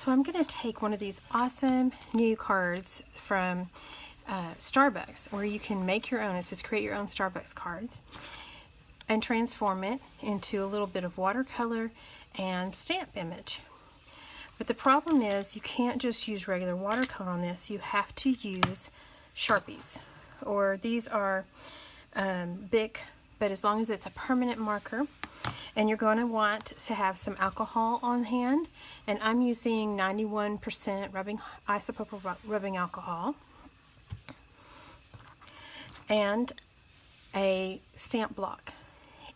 So I'm going to take one of these awesome new cards from Starbucks, where you can make your own. It says create your own Starbucks cards, and transform it into a little bit of watercolor and stamp image. But the problem is you can't just use regular watercolor on this. You have to use Sharpies, or these are Bic, but as long as it's a permanent marker. And you're going to want to have some alcohol on hand, and I'm using 91% isopropyl rubbing alcohol and a stamp block.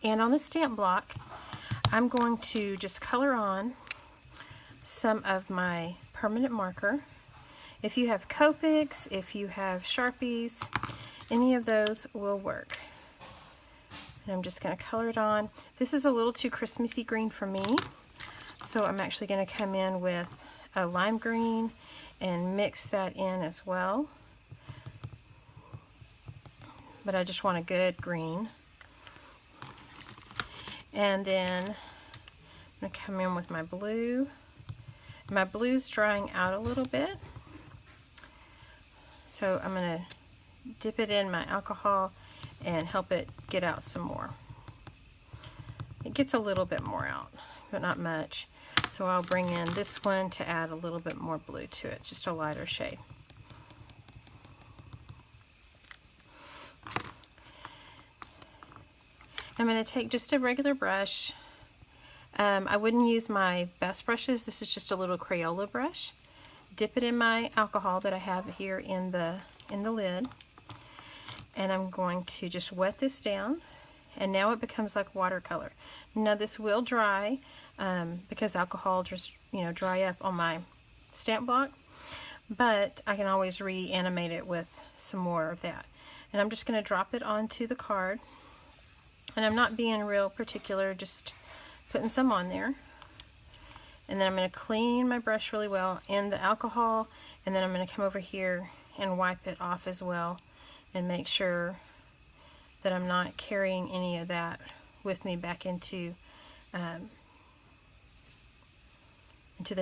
And on the stamp block, I'm going to just color on some of my permanent marker. If you have Copics, if you have Sharpies, any of those will work. And I'm just going to color it on. This is a little too Christmassy green for me, so I'm actually going to come in with a lime green and mix that in as well. But I just want a good green. And then I'm going to come in with my blue. My blue's drying out a little bit, so I'm going to dip it in my alcohol and help it get out some more. It gets a little bit more out, but not much. So I'll bring in this one to add a little bit more blue to it, just a lighter shade. I'm going to take just a regular brush. I wouldn't use my best brushes. This is just a little Crayola brush. Dip it in my alcohol that I have here in the lid. And I'm going to just wet this down, and now it becomes like watercolor. Now this will dry because alcohol just dry up on my stamp block, but I can always reanimate it with some more of that. And I'm just going to drop it onto the card, and I'm not being real particular, just putting some on there. And then I'm going to clean my brush really well in the alcohol, and then I'm going to come over here and wipe it off as well, and make sure that I'm not carrying any of that with me back into the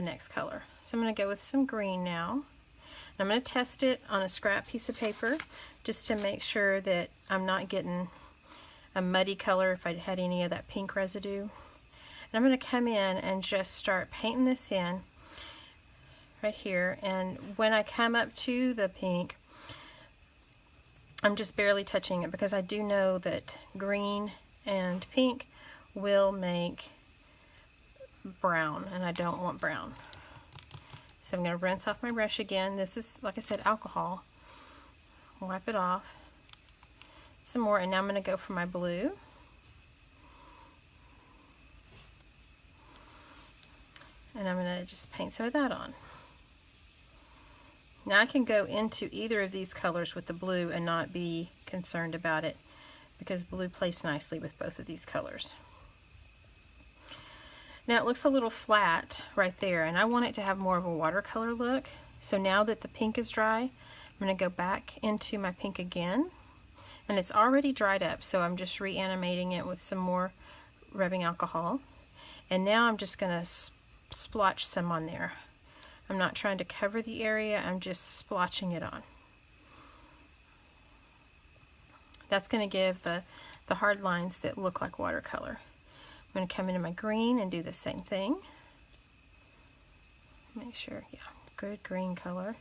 next color. So I'm going to go with some green now. And I'm going to test it on a scrap piece of paper just to make sure that I'm not getting a muddy color if I had any of that pink residue. And I'm going to come in and just start painting this in right here. And when I come up to the pink, I'm just barely touching it because I do know that green and pink will make brown, and I don't want brown. So I'm going to rinse off my brush again. This is, like I said, alcohol. Wipe it off. Some more, and now I'm going to go for my blue. And I'm going to just paint some of that on. Now I can go into either of these colors with the blue and not be concerned about it, because blue plays nicely with both of these colors. Now it looks a little flat right there, and I want it to have more of a watercolor look. So now that the pink is dry, I'm going to go back into my pink again, and it's already dried up, so I'm just reanimating it with some more rubbing alcohol. And now I'm just going to splotch some on there. I'm not trying to cover the area, I'm just splotching it on. That's going to give the hard lines that look like watercolor. I'm going to come into my green and do the same thing. Make sure, yeah, good green color.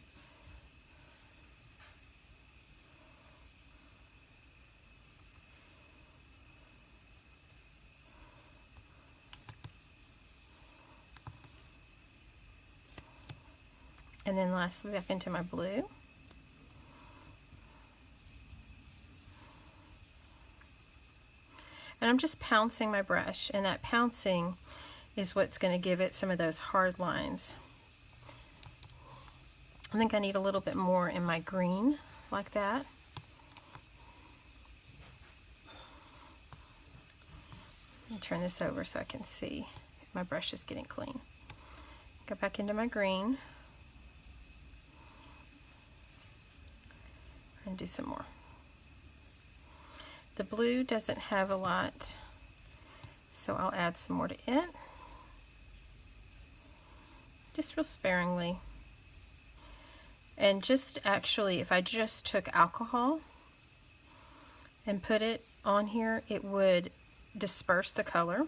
And then lastly, back into my blue. And I'm just pouncing my brush, and that pouncing is what's going to give it some of those hard lines. I think I need a little bit more in my green, like that. Let me turn this over so I can see if my brush is getting clean. Go back into my green. And do some more. The blue doesn't have a lot, so I'll add some more to it. just real sparingly. And just actually, if I just took alcohol and put it on here, it would disperse the color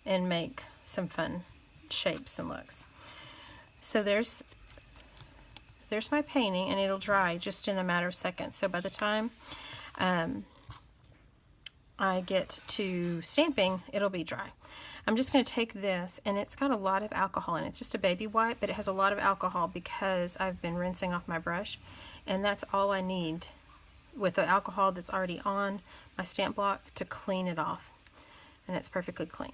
and make some fun shapes and looks. So there's my painting, and it'll dry just in a matter of seconds. So by the time I get to stamping, it'll be dry. I'm just going to take this, and it's got a lot of alcohol in it. It's just a baby wipe, but it has a lot of alcohol because I've been rinsing off my brush, and that's all I need with the alcohol that's already on my stamp block to clean it off, and it's perfectly clean.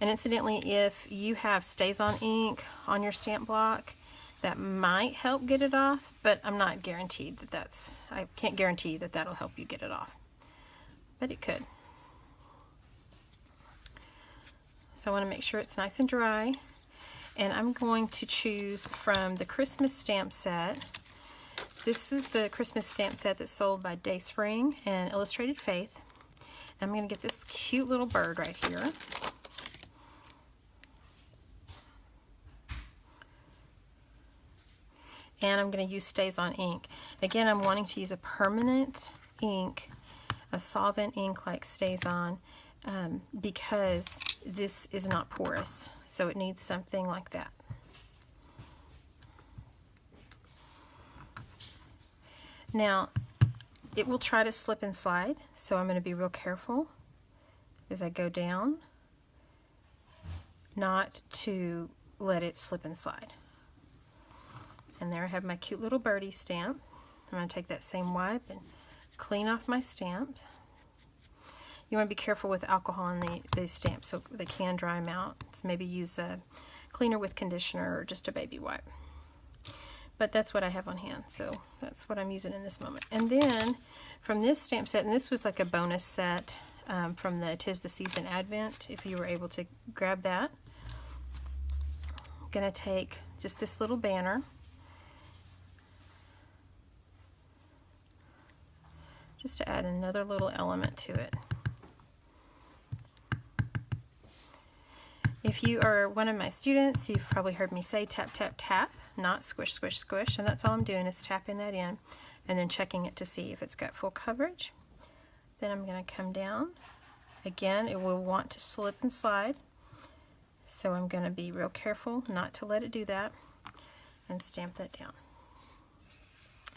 And incidentally, if you have StazOn ink on your stamp block, that might help get it off, but I'm not guaranteed that I can't guarantee that that'll help you get it off, but it could. So I want to make sure it's nice and dry, and I'm going to choose from the Christmas stamp set. This is the Christmas stamp set that's sold by DaySpring and Illustrated Faith. I'm going to get this cute little bird right here. And I'm going to use StazOn ink. Again, I'm wanting to use a permanent ink, a solvent ink like StazOn, because this is not porous, so it needs something like that. Now, it will try to slip and slide, so I'm going to be real careful as I go down not to let it slip and slide. And there I have my cute little birdie stamp. I'm going to take that same wipe and clean off my stamps. You want to be careful with alcohol in these stamps so they can dry them out. So maybe use a cleaner with conditioner or just a baby wipe. But that's what I have on hand, so that's what I'm using in this moment. And then from this stamp set, and this was like a bonus set from the 'Tis the Season Advent, if you were able to grab that. I'm going to take just this little banner, just to add another little element to it. If you are one of my students, you've probably heard me say tap, tap, tap, not squish, squish, squish, and that's all I'm doing is tapping that in and then checking it to see if it's got full coverage. Then I'm going to come down. Again, it will want to slip and slide, so I'm going to be real careful not to let it do that and stamp that down.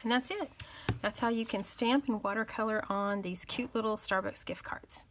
And that's it. That's how you can stamp and watercolor on these cute little Starbucks gift cards.